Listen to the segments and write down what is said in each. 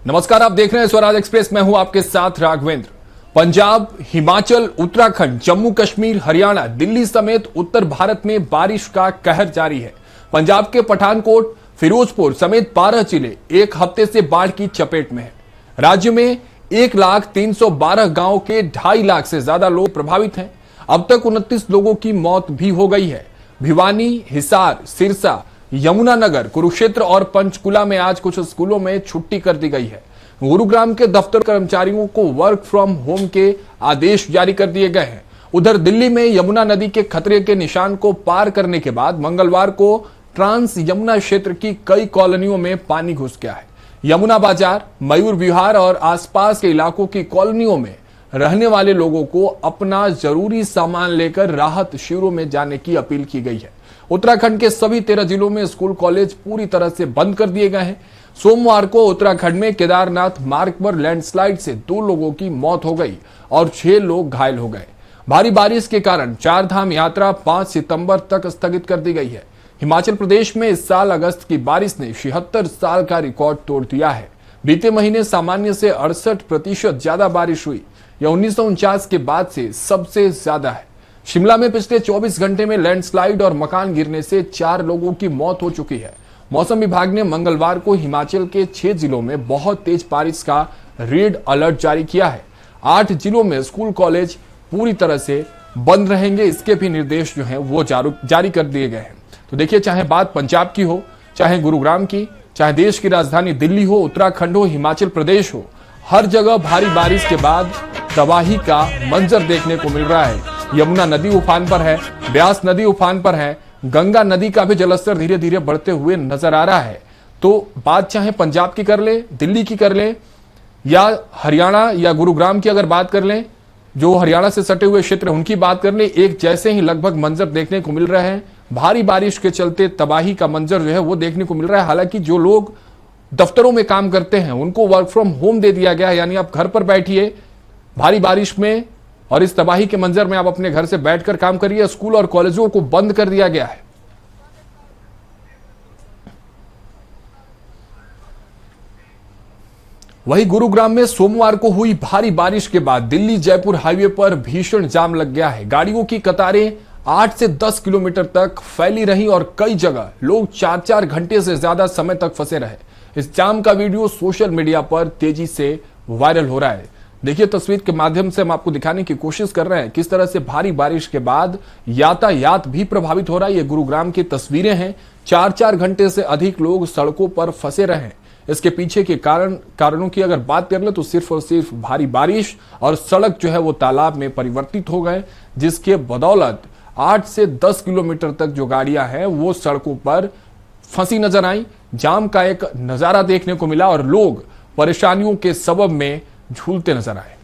नमस्कार, आप देख रहे हैं स्वराज एक्सप्रेस। मैं हूं आपके साथ राघवेंद्र। पंजाब, हिमाचल, उत्तराखंड, जम्मू कश्मीर, हरियाणा, दिल्ली समेत उत्तर भारत में बारिश का कहर जारी है। पंजाब के पठानकोट, फिरोजपुर समेत 12 जिले एक हफ्ते से बाढ़ की चपेट में है। राज्य में 1,312 गांव के 2.5 लाख से ज्यादा लोग प्रभावित हैं। अब तक 29 लोगों की मौत भी हो गई है। भिवानी, हिसार, सिरसा, यमुनानगर, कुरुक्षेत्र और पंचकुला में आज कुछ स्कूलों में छुट्टी कर दी गई है। गुरुग्राम के दफ्तर कर्मचारियों को वर्क फ्रॉम होम के आदेश जारी कर दिए गए हैं। उधर दिल्ली में यमुना नदी के खतरे के निशान को पार करने के बाद मंगलवार को ट्रांस यमुना क्षेत्र की कई कॉलोनियों में पानी घुस गया है। यमुना बाजार, मयूर विहार और आसपास के इलाकों की कॉलोनियों में रहने वाले लोगों को अपना जरूरी सामान लेकर राहत शिविरों में जाने की अपील की गई है। उत्तराखंड के सभी 13 जिलों में स्कूल कॉलेज पूरी तरह से बंद कर दिए गए हैं। सोमवार को उत्तराखंड में केदारनाथ मार्ग पर लैंडस्लाइड से 2 लोगों की मौत हो गई और 6 लोग घायल हो गए। भारी बारिश के कारण 4 धाम यात्रा 5 सितंबर तक स्थगित कर दी गई है। हिमाचल प्रदेश में इस साल अगस्त की बारिश ने 76 साल का रिकॉर्ड तोड़ दिया है। बीते महीने सामान्य से 68% ज्यादा बारिश हुई। यह 1949 के बाद से सबसे ज्यादा है। शिमला में पिछले 24 घंटे में लैंडस्लाइड और मकान गिरने से 4 लोगों की मौत हो चुकी है। मौसम विभाग ने मंगलवार को हिमाचल के 6 जिलों में बहुत तेज बारिश का रेड अलर्ट जारी किया है। 8 जिलों में स्कूल कॉलेज पूरी तरह से बंद रहेंगे। इसके भी निर्देश जो हैं वो जारी कर दिए गए हैं। तो देखिए, चाहे बात पंजाब की हो, चाहे गुरुग्राम की, चाहे देश की राजधानी दिल्ली हो, उत्तराखंड हो, हिमाचल प्रदेश हो, हर जगह भारी बारिश के बाद तबाही का मंजर देखने को मिल रहा है। यमुना नदी उफान पर है, ब्यास नदी उफान पर है, गंगा नदी का भी जलस्तर धीरे धीरे बढ़ते हुए नजर आ रहा है। तो बात चाहे पंजाब की कर ले, दिल्ली की कर ले, या हरियाणा या गुरुग्राम की अगर बात कर लें, जो हरियाणा से सटे हुए क्षेत्र उनकी बात कर ले, एक जैसे ही लगभग मंजर देखने को मिल रहे हैं। भारी बारिश के चलते तबाही का मंजर जो है वो देखने को मिल रहा है। हालांकि जो लोग दफ्तरों में काम करते हैं उनको वर्क फ्रॉम होम दे दिया गया है, यानी आप घर पर बैठिए भारी बारिश में और इस तबाही के मंजर में आप अपने घर से बैठकर काम करिए। स्कूल और कॉलेजों को बंद कर दिया गया है। वहीं गुरुग्राम में सोमवार को हुई भारी बारिश के बाद दिल्ली जयपुर हाईवे पर भीषण जाम लग गया है। गाड़ियों की कतारें 8 से 10 किलोमीटर तक फैली रही और कई जगह लोग 4-4 घंटे से ज्यादा समय तक फंसे रहे। इस जाम का वीडियो सोशल मीडिया पर तेजी से वायरल हो रहा है। देखिए, तस्वीर के माध्यम से हम आपको दिखाने की कोशिश कर रहे हैं किस तरह से भारी बारिश के बाद यातायात भी प्रभावित हो रहा है। ये गुरुग्राम की तस्वीरें हैं। 4-4 घंटे से अधिक लोग सड़कों पर फंसे रहे हैं। इसके पीछे के कारणों की अगर बात कर ले तो सिर्फ और सिर्फ भारी बारिश और सड़क जो है वो तालाब में परिवर्तित हो गए, जिसके बदौलत 8 से 10 किलोमीटर तक जो गाड़ियां हैं वो सड़कों पर फंसी नजर आई। जाम का एक नजारा देखने को मिला और लोग परेशानियों के सबब में झूलते नजर आए।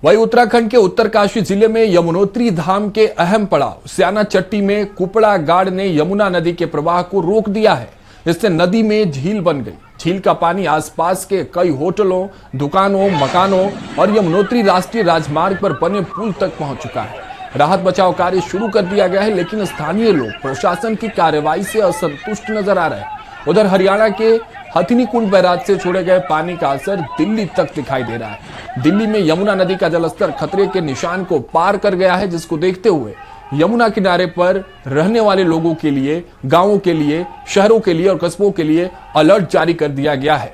वहीं उत्तराखंड के उत्तरकाशी जिले में यमुनोत्री धाम के अहम पड़ाव स्याना चट्टी में कुपड़ा गाड़ ने यमुना नदी के प्रवाह को रोक दिया है। इससे नदी में झील बन गई। झील का पानी आसपास के कई होटलों, दुकानों, मकानों और यमुनोत्री राष्ट्रीय राजमार्ग पर बने पुल तक पहुंच चुका है। राहत बचाव कार्य शुरू कर दिया गया है, लेकिन स्थानीय लोग प्रशासन की कार्रवाई से असंतुष्ट नजर आ रहे हैं। उधर हरियाणा के हथिनीकुंड बैराज से छोड़े गए पानी का असर दिल्ली तक दिखाई दे रहा है। दिल्ली में यमुना नदी का जलस्तर खतरे के निशान को पार कर गया है, जिसको देखते हुए यमुना किनारे पर रहने वाले लोगों के लिए, गांवों के लिए, शहरों के लिए और कस्बों के लिए अलर्ट जारी कर दिया गया है।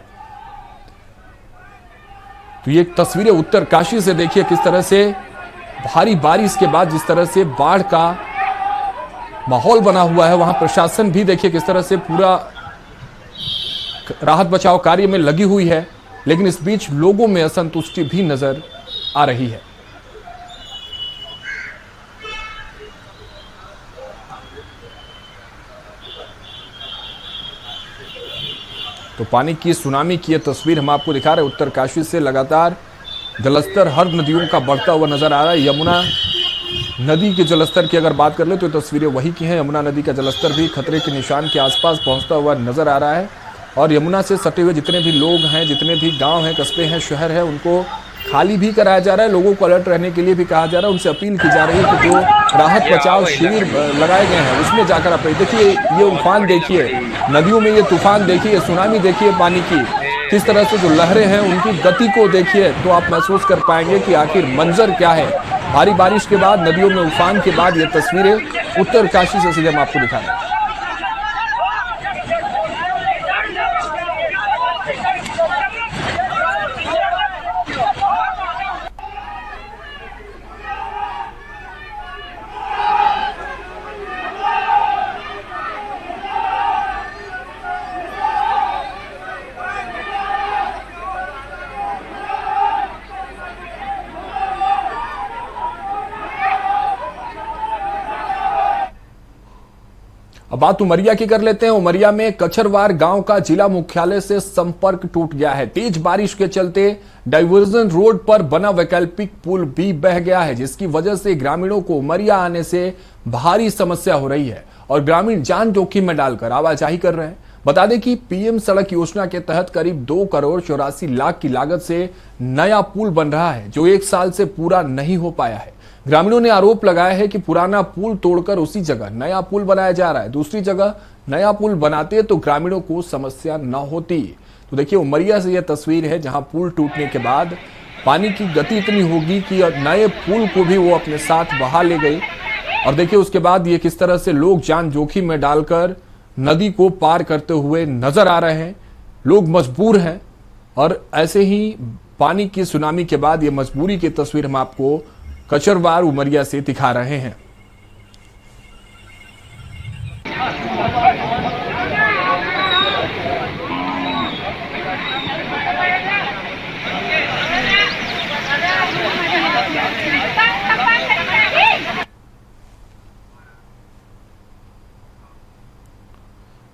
तो ये तस्वीरें उत्तरकाशी से देखिए, किस तरह से भारी बारिश के बाद जिस तरह से बाढ़ का माहौल बना हुआ है। वहां प्रशासन भी देखिए किस तरह से पूरा राहत बचाव कार्य में लगी हुई है, लेकिन इस बीच लोगों में असंतुष्टि भी नजर आ रही है। तो पानी की सुनामी की यह तस्वीर हम आपको दिखा रहे हैं। उत्तरकाशी से लगातार जलस्तर हर नदियों का बढ़ता हुआ नजर आ रहा है। यमुना नदी के जलस्तर की अगर बात कर ले तो तस्वीरें वही की हैं। यमुना नदी का जलस्तर भी खतरे के निशान के आसपास पहुंचता हुआ नजर आ रहा है और यमुना से सटे हुए जितने भी लोग हैं, जितने भी गांव हैं, कस्बे हैं, शहर है, उनको खाली भी कराया जा रहा है, लोगों को अलर्ट रहने के लिए भी कहा जा रहा है, उनसे अपील की जा रही है कि जो राहत बचाव शिविर लगाए गए हैं उसमें जाकर आप देखिए ये उफान, देखिए नदियों में ये तूफान, देखिए सुनामी, देखिए पानी की किस तरह से जो लहरें हैं उनकी गति को देखिए तो आप महसूस कर पाएंगे कि आखिर मंजर क्या है। भारी बारिश के बाद नदियों में उफान के बाद ये तस्वीरें उत्तरकाशी से सीधे हम आपको दिखा रहे हैं। अब बात उमरिया की कर लेते हैं। उमरिया में कचरवार गांव का जिला मुख्यालय से संपर्क टूट गया है। तेज बारिश के चलते डाइवर्जन रोड पर बना वैकल्पिक पुल भी बह गया है, जिसकी वजह से ग्रामीणों को उमरिया आने से भारी समस्या हो रही है और ग्रामीण जान जोखिम में डालकर आवाजाही कर रहे हैं। बता दें कि पीएम सड़क योजना के तहत करीब 2,84,00,000 की लागत से नया पुल बन रहा है, जो 1 साल से पूरा नहीं हो पाया है। ग्रामीणों ने आरोप लगाया है कि पुराना पुल तोड़कर उसी जगह नया पुल बनाया जा रहा है। दूसरी जगह नया पुल बनाते तो ग्रामीणों को समस्या न होती। तो देखिए उमरिया से यह तस्वीर है जहां पुल टूटने के बाद पानी की गति इतनी होगी कि नए पुल को भी वो अपने साथ बहा ले गई। और देखिए उसके बाद ये किस तरह से लोग जान जोखिम में डालकर नदी को पार करते हुए नजर आ रहे हैं। लोग मजबूर हैं और ऐसे ही पानी की सुनामी के बाद ये मजबूरी की तस्वीर हम आपको कचरवार उमरिया से दिखा रहे हैं।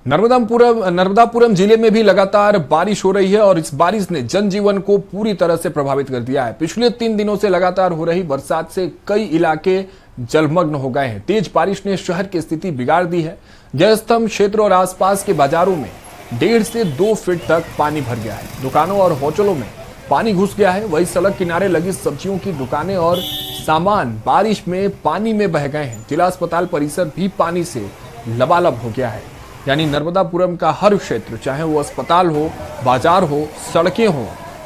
नर्मदापुरम जिले में भी लगातार बारिश हो रही है और इस बारिश ने जनजीवन को पूरी तरह से प्रभावित कर दिया है। पिछले 3 दिनों से लगातार हो रही बरसात से कई इलाके जलमग्न हो गए हैं। तेज बारिश ने शहर की स्थिति बिगाड़ दी है। जयस्तंभ क्षेत्र और आसपास के बाजारों में 1.5 से 2 फीट तक पानी भर गया है। दुकानों और होटलों में पानी घुस गया है। वही सड़क किनारे लगी सब्जियों की दुकानें और सामान बारिश में पानी में बह गए हैं। जिला अस्पताल परिसर भी पानी से लबालब हो गया है। यानी नर्मदापुरम का हर क्षेत्र, चाहे वो अस्पताल हो, बाजार हो, सड़कें हो,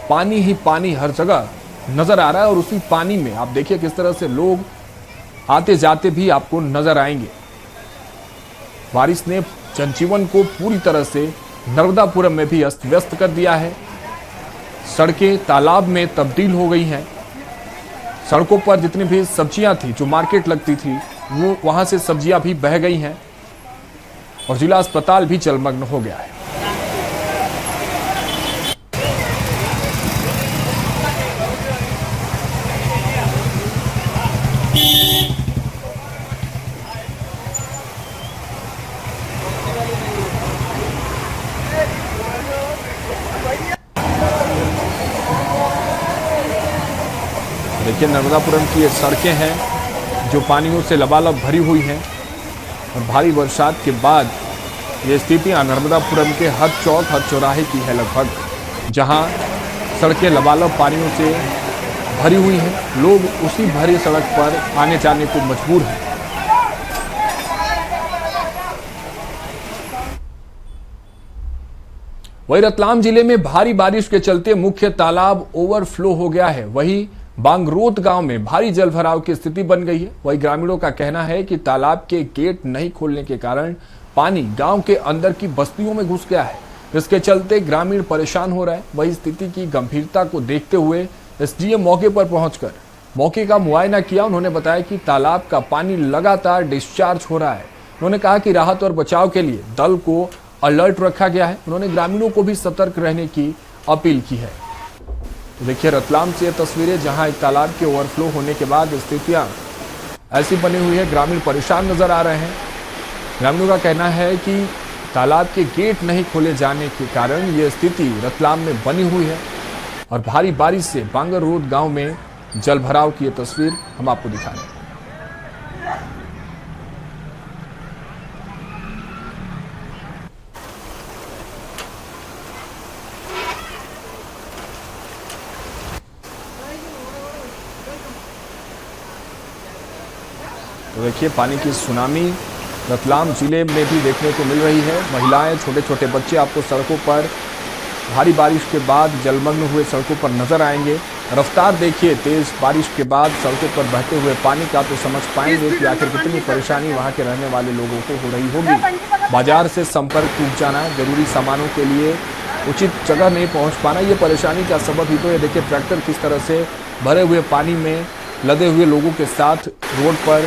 पानी ही पानी हर जगह नजर आ रहा है। और उसी पानी में आप देखिए किस तरह से लोग आते जाते भी आपको नजर आएंगे। बारिश ने जनजीवन को पूरी तरह से नर्मदापुरम में भी अस्त व्यस्त कर दिया है। सड़कें तालाब में तब्दील हो गई हैं। सड़कों पर जितनी भी सब्जियां थी, जो मार्केट लगती थी, वो वहां से सब्जियां भी बह गई हैं और जिला अस्पताल भी जलमग्न हो गया है। देखिए नर्मदापुरम की ये सड़कें हैं जो पानियों से लबालब भरी हुई हैं और भारी बरसात के बाद ये स्थितियां नर्मदापुरम के हर चौक, हर चौराहे की है लगभग, जहां सड़कें लबालब पानियों से भरी हुई हैं। लोग उसी भरी सड़क पर आने जाने को मजबूर हैं। वही रतलाम जिले में भारी बारिश के चलते मुख्य तालाब ओवरफ्लो हो गया है। वही बांगरोत गांव में भारी जलभराव की स्थिति बन गई है। वही ग्रामीणों का कहना है कि तालाब के गेट नहीं खोलने के कारण पानी गांव के अंदर की बस्तियों में घुस गया है। इसके चलते ग्रामीण परेशान हो रहे हैं। वही स्थिति की गंभीरता को देखते हुए एसडीएम मौके पर पहुंचकर मौके का मुआयना किया। उन्होंने बताया कि तालाब का पानी लगातार डिस्चार्ज हो रहा है। उन्होंने कहा कि राहत और बचाव के लिए दल को अलर्ट रखा गया है। उन्होंने ग्रामीणों को भी सतर्क रहने की अपील की है। तो देखिए रतलाम से ये तस्वीरें जहां एक तालाब के ओवरफ्लो होने के बाद स्थितियां ऐसी बनी हुई है, ग्रामीण परेशान नजर आ रहे हैं। ग्रामीणों का कहना है कि तालाब के गेट नहीं खोले जाने के कारण ये स्थिति रतलाम में बनी हुई है और भारी बारिश से बांगरोत गांव में जलभराव की ये तस्वीर हम आपको दिखा रहे हैं। तो देखिए पानी की सुनामी रतलाम जिले में भी देखने को मिल रही है। महिलाएं, छोटे छोटे बच्चे आपको सड़कों पर भारी बारिश के बाद जलमग्न हुए सड़कों पर नजर आएंगे। रफ्तार देखिए, तेज बारिश के बाद सड़कों पर बहते हुए पानी का तो समझ पाएंगे कि आखिर कितनी परेशानी वहां के रहने वाले लोगों को हो रही होगी। बाजार से संपर्क टूट जाना, जरूरी सामानों के लिए उचित जगह नहीं पहुंच पाना, ये परेशानी का सबब ही तो। ये देखिए ट्रैक्टर किस तरह से भरे हुए पानी में लदे हुए लोगों के साथ रोड पर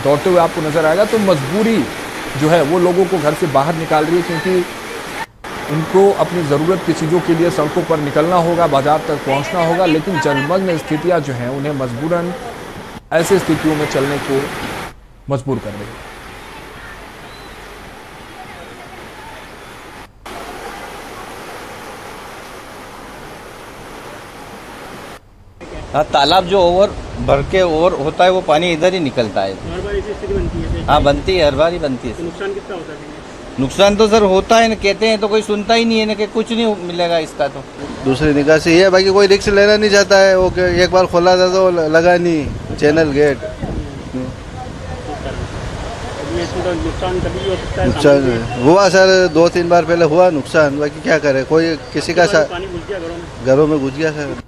दौड़ते हुए आपको नजर आएगा। तो मजबूरी जो है वो लोगों को घर से बाहर निकाल रही है, क्योंकि उनको अपनी ज़रूरत की चीज़ों के लिए सड़कों पर निकलना होगा, बाजार तक पहुंचना होगा। लेकिन जलमग्न स्थितियां जो हैं उन्हें मजबूरन ऐसे स्थितियों में चलने को मजबूर कर रही है। हाँ, तालाब जो ओवर भर के ओवर होता है वो पानी इधर ही निकलता है। हर बार ऐसी स्थिति बनती है? हाँ बनती है, हर बार ही बनती है। तो नुकसान कितना होता है? नुकसान तो सर होता है ना, कहते हैं तो कोई सुनता ही नहीं है ना, कि कुछ नहीं मिलेगा इसका। तो दूसरी निकासी है, बाकी कोई रिक्स लेना नहीं चाहता है। वो एक बार खोला था तो लगा नहीं चैनल गेट। ये थोड़ा नुकसान कभी हो सकता है? नुकसान हुआ सर, 2-3 बार पहले हुआ नुकसान। बाकी क्या करे, कोई किसी का पानी घुस गया घरों में घुस गया सर।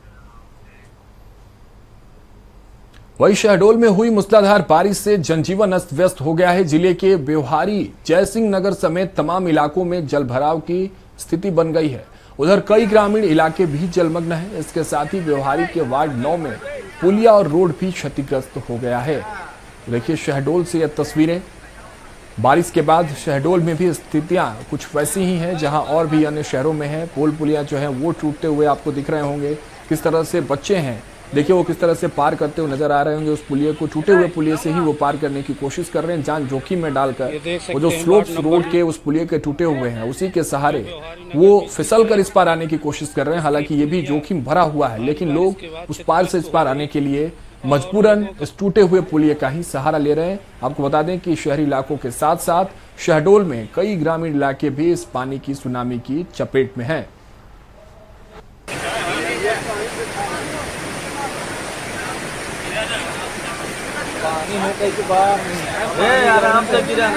वही शहडोल में हुई मूसलाधार बारिश से जनजीवन अस्त व्यस्त हो गया है। जिले के ब्योहारी, जयसिंह नगर समेत तमाम इलाकों में जलभराव की स्थिति बन गई है। उधर कई ग्रामीण इलाके भी जलमग्न हैं। इसके साथ ही ब्योहारी के वार्ड 9 में पुलिया और रोड भी क्षतिग्रस्त हो गया है। देखिए शहडोल से यह तस्वीरें। बारिश के बाद शहडोल में भी स्थितियां कुछ वैसी ही हैं जहां और भी अन्य शहरों में है। पोल पुलिया जो है वो टूटते हुए आपको दिख रहे होंगे। किस तरह से बच्चे हैं, देखिए वो किस तरह से पार करते हुए नजर आ रहे होंगे। उस पुलिये को, टूटे हुए पुलिये से ही वो पार करने की कोशिश कर रहे हैं, जान जोखिम में डालकर। वो जो स्लोप्स रोड के उस पुलिये के टूटे हुए हैं उसी के सहारे वो फिसल कर इस पार आने की कोशिश कर रहे हैं। हालांकि ये भी जोखिम भरा हुआ है, लेकिन लोग उस पार से इस पार आने के लिए मजबूरन इस टूटे हुए पुलिये का ही सहारा ले रहे हैं। आपको बता दें कि शहरी इलाकों के साथ साथ शहडोल में कई ग्रामीण इलाके भी इस पानी की सुनामी की चपेट में हैं। आराम से गिरा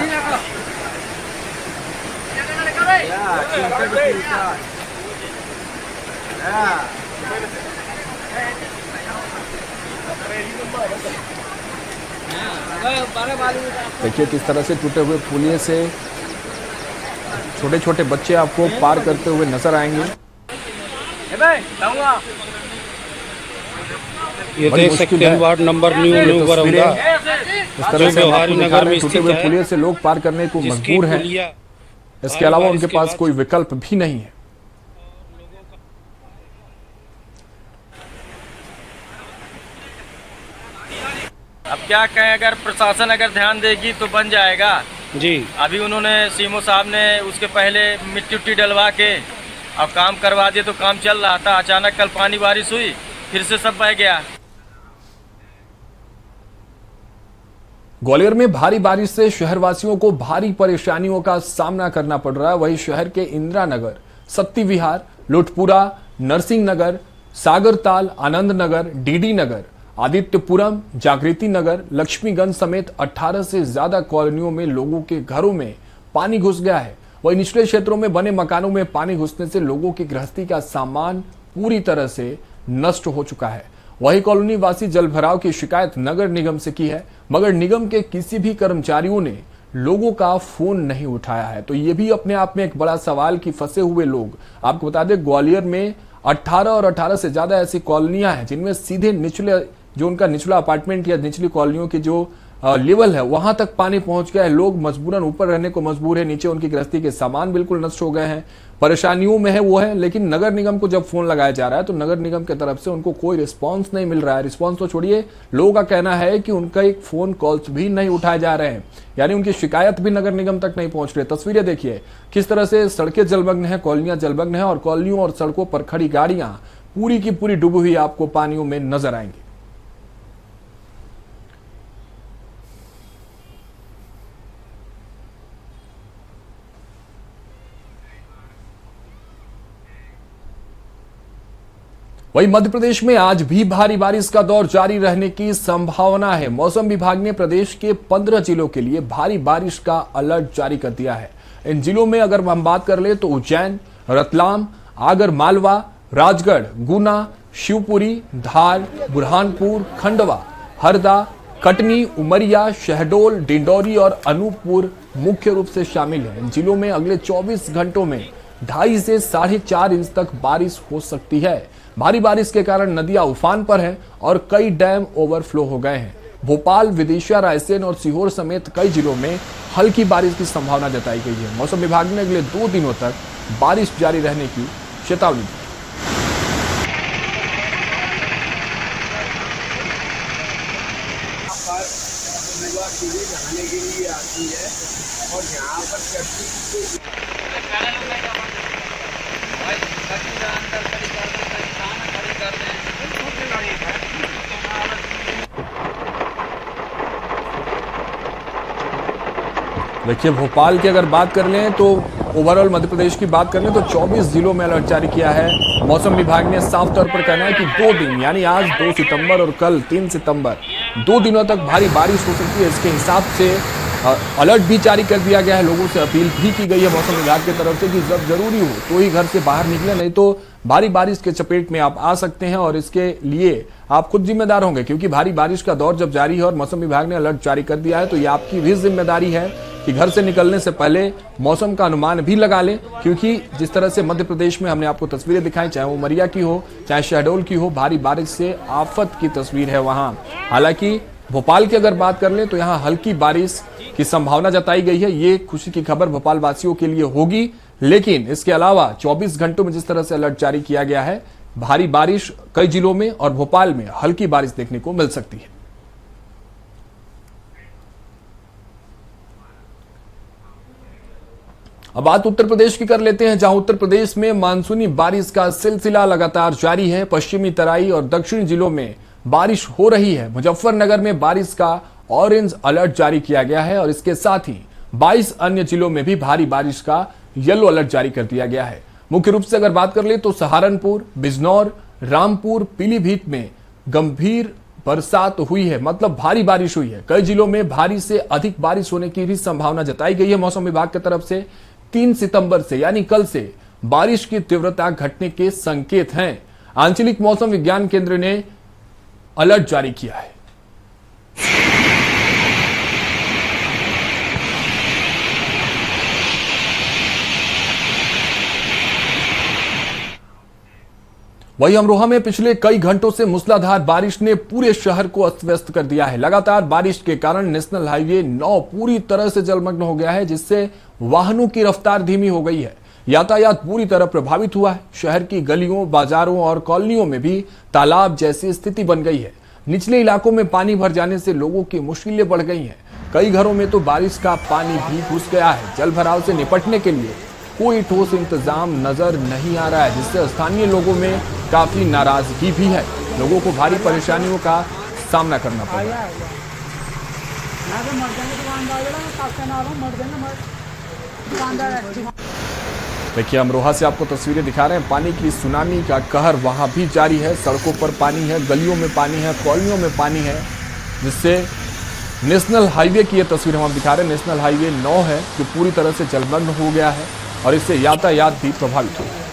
देखिए किस तरह से टूटे हुए पुलिये से छोटे छोटे बच्चे आपको पार करते हुए नजर आएंगे। ये देख सकते हैं वार्ड नंबर न्यू बरौदा, इस तरह से ब्योहारी नगर में टूटे हुए पुलिये से लोग पार करने को मजबूर हैं। इसके अलावा उनके पास कोई विकल्प भी नहीं है। अब क्या कहें, अगर प्रशासन अगर ध्यान देगी तो बन जाएगा जी। अभी उन्होंने सीएमओ साहब ने उसके पहले मिट्टी उट्टी डलवा के अब काम करवा दिए, तो काम चल रहा था। अचानक कल पानी बारिश हुई, फिर से सब बह गया। ग्वालियर में भारी बारिश से शहरवासियों को भारी परेशानियों का सामना करना पड़ रहा है। वहीं शहर के इंदिरा नगर, सत्ती विहार, लोटपुरा, नरसिंह नगर, सागरताल, आनंद नगर, डीडी नगर, आदित्यपुरम, जागृति नगर, लक्ष्मीगंज समेत 18 से ज्यादा कॉलोनियों में लोगों के घरों में पानी घुस गया है। वहीं निचले क्षेत्रों में बने मकानों में पानी घुसने से लोगों की गृहस्थी का सामान पूरी तरह से नष्ट हो चुका है। वही कॉलोनी वासी जलभराव की शिकायत नगर निगम से की है, मगर निगम के किसी भी कर्मचारियों ने लोगों का फोन नहीं उठाया है। तो ये भी अपने आप में एक बड़ा सवाल कि फंसे हुए लोग, आपको बता दें ग्वालियर में 18 और 18 से ज्यादा ऐसी कॉलोनियां हैं जिनमें सीधे निचले, जो उनका निचला अपार्टमेंट या निचली कॉलोनियों की जो लेवल है वहां तक पानी पहुंच गया है। लोग मजबूरन ऊपर रहने को मजबूर है, नीचे उनकी गृहस्थी के सामान बिल्कुल नष्ट हो गए हैं, परेशानियों में है वो है। लेकिन नगर निगम को जब फोन लगाया जा रहा है तो नगर निगम की तरफ से उनको कोई रिस्पांस नहीं मिल रहा है। रिस्पांस तो छोड़िए, लोगों का कहना है कि उनका एक फोन कॉल्स भी नहीं उठाए जा रहे हैं, यानी उनकी शिकायत भी नगर निगम तक नहीं पहुंच रही। तस्वीरें देखिए किस तरह से सड़कें जलमग्न है, कॉलोनियां जलमग्न है और कॉलोनियों और सड़कों पर खड़ी गाड़ियां पूरी की पूरी डूबी हुई आपको पानियों में नजर आएंगी। वहीं मध्य प्रदेश में आज भी भारी बारिश का दौर जारी रहने की संभावना है। मौसम विभाग ने प्रदेश के 15 जिलों के लिए भारी बारिश का अलर्ट जारी कर दिया है। इन जिलों में अगर हम बात कर ले तो उज्जैन, रतलाम, आगर मालवा, राजगढ़, गुना, शिवपुरी, धार, बुरहानपुर, खंडवा, हरदा, कटनी, उमरिया, शहडोल, डिंडौरी और अनूपपुर मुख्य रूप से शामिल है। इन जिलों में अगले 24 घंटों में 2.5 से 4.5 इंच तक बारिश हो सकती है। भारी बारिश के कारण नदियां उफान पर हैं और कई डैम ओवरफ्लो हो गए हैं। भोपाल, विदिशा, रायसेन और सीहोर समेत कई जिलों में हल्की बारिश की संभावना जताई गई है। मौसम विभाग ने अगले 2 दिनों तक बारिश जारी रहने की चेतावनी दी। देखिए, भोपाल की अगर बात कर लें तो ओवरऑल मध्य प्रदेश की बात कर लें तो 24 जिलों में अलर्ट जारी किया है। मौसम विभाग ने साफ तौर पर कहना है कि 2 दिन यानी आज 2 सितंबर और कल 3 सितंबर 2 दिनों तक भारी बारिश हो सकती है। इसके हिसाब से अलर्ट भी जारी कर दिया गया है। लोगों से अपील भी की गई है मौसम विभाग की तरफ से कि जब जरूरी हो तो ही घर से बाहर निकले, नहीं तो भारी बारिश के चपेट में आप आ सकते हैं और इसके लिए आप खुद जिम्मेदार होंगे, क्योंकि भारी बारिश का दौर जब जारी है और मौसम विभाग ने अलर्ट जारी कर दिया है तो ये आपकी भी जिम्मेदारी है कि घर से निकलने से पहले मौसम का अनुमान भी लगा लें। क्योंकि जिस तरह से मध्य प्रदेश में हमने आपको तस्वीरें दिखाई, चाहे वो उमरिया की हो चाहे शहडोल की हो, भारी बारिश से आफत की तस्वीर है वहां। हालांकि भोपाल की अगर बात कर लें तो यहाँ हल्की बारिश की संभावना जताई गई है। ये खुशी की खबर भोपाल वासियों के लिए होगी, लेकिन इसके अलावा 24 घंटों में जिस तरह से अलर्ट जारी किया गया है, भारी बारिश कई जिलों में और भोपाल में हल्की बारिश देखने को मिल सकती है। अब बात उत्तर प्रदेश की कर लेते हैं, जहां उत्तर प्रदेश में मानसूनी बारिश का सिलसिला लगातार जारी है। पश्चिमी तराई और दक्षिणी जिलों में बारिश हो रही है। मुजफ्फरनगर में बारिश का ऑरेंज अलर्ट जारी किया गया है और इसके साथ ही 22 अन्य जिलों में भी भारी बारिश का येलो अलर्ट जारी कर दिया गया है। मुख्य रूप से अगर बात कर ले तो सहारनपुर, बिजनौर, रामपुर, पीलीभीत में गंभीर बरसात हुई है, मतलब भारी बारिश हुई है। कई जिलों में भारी से अधिक बारिश होने की भी संभावना जताई गई है मौसम विभाग की तरफ से। 3 सितंबर से यानी कल से बारिश की तीव्रता घटने के संकेत हैं। आंचलिक मौसम विज्ञान केंद्र ने अलर्ट जारी किया है। वहीं अमरोहा में पिछले कई घंटों से मूसलाधार बारिश ने पूरे शहर को अस्त व्यस्त कर दिया है। लगातार बारिश के कारण नेशनल हाईवे 9 पूरी तरह से जलमग्न हो गया है, जिससे वाहनों की रफ्तार धीमी हो गई है। यातायात पूरी तरह प्रभावित हुआ है। शहर की गलियों, बाजारों और कॉलोनियों में भी तालाब जैसी स्थिति बन गई है। निचले इलाकों में पानी भर जाने से लोगों की मुश्किलें बढ़ गई हैं। कई घरों में तो बारिश का पानी भी घुस गया है। जल भराव से निपटने के लिए कोई ठोस इंतजाम नजर नहीं आ रहा है, जिससे स्थानीय लोगों में काफी नाराजगी भी है। लोगों को भारी परेशानियों का सामना करना पड़ रहा है। देखिए, अमरोहा से आपको तस्वीरें दिखा रहे हैं। पानी की सुनामी का कहर वहां भी जारी है। सड़कों पर पानी है, गलियों में पानी है, कॉलोनियों में पानी है, जिससे नेशनल हाईवे की ये तस्वीर हम दिखा रहे हैं। नेशनल हाईवे 9 है जो पूरी तरह से जलमग्न हो गया है और इससे यातायात भी प्रभावित हुआ है।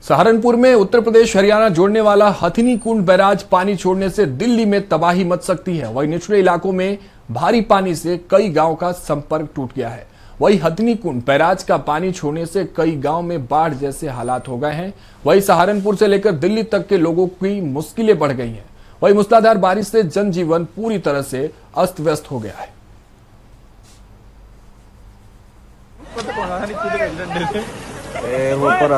सहारनपुर में उत्तर प्रदेश हरियाणा जोड़ने वाला हथिनी कुंड बैराज पानी छोड़ने से दिल्ली में तबाही मच सकती है। वहीं निचले इलाकों में भारी पानी से कई गांव का संपर्क टूट गया है। वहीं हथिनी कुंड बैराज का पानी छोड़ने से कई गांव में बाढ़ जैसे हालात हो गए हैं। वहीं सहारनपुर से लेकर दिल्ली तक के लोगों की मुश्किलें बढ़ गई हैं। वहीं मूसलाधार बारिश से जनजीवन पूरी तरह से अस्त व्यस्त हो गया है। ऊपर